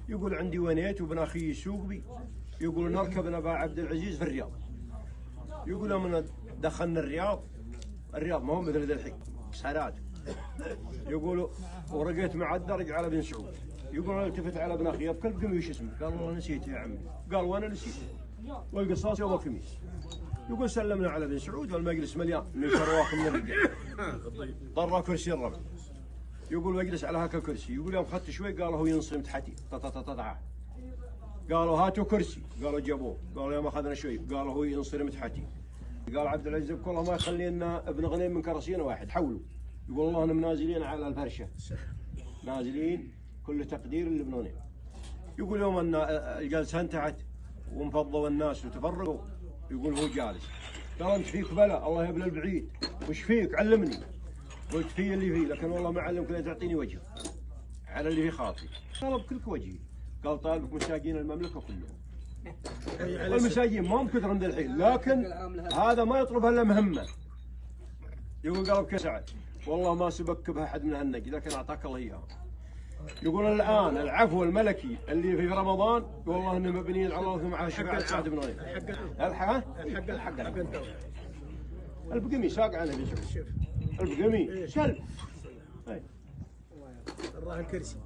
يقول عندي ونيت وابن اخي يسوق بي، يقول نركب انا عبد العزيز في الرياض. يقول يوم دخلنا الرياض ما هو مثل ذا الحين سهرات. يقولوا ورقيت مع الدرج على بن سعود. يقول انا التفت على ابن اخي يبكي قال وش اسمك؟ قال والله نسيت يا عمي. قال وانا نسيت. والقصاص يوم الخميس. يقول سلمنا على بن سعود والمجلس مليان من شرواخ من الرجال. طرى كرسي الربع. يقول واجلس على هاك الكرسي. يقول يوم اخذت شوي قال هو ينصم تحتي قالوا هاتوا كرسي. قالوا جابوه. قالوا يوم اخذنا شوي قالوا هو ينصرم تحتي. قال عبد العزيز والله ما يخلينا ابن غنيم من كرسينا واحد حولوا. يقول الله انهم نازلين على الفرشه نازلين كل تقدير لابن غنيم. يقول يوم ان الجلسه انتهت وانفضوا الناس وتفرقوا يقول هو جالس قال انت فيك بلا الله يبلى البعيد وش فيك علمني. قلت في اللي فيه لكن والله ما علمك لا تعطيني وجه على اللي في خاطري. قال بكلك وجهي. قال طالبك مساجين المملكه كلهم. والمساجين ما هم كثر من الحين لكن هذا ما يطلبها الا مهمه. يقول قال بك سعد والله ما سبك بها احد من هالنجي لكن اعطاك الله اياها. يقول الان العفو الملكي اللي في رمضان والله انه مبنيين على الله مع شفاعه سعد بن غنيم. الحق البقمي ساق عنه بن سعود. البقمي سلب. الراهن كرسي.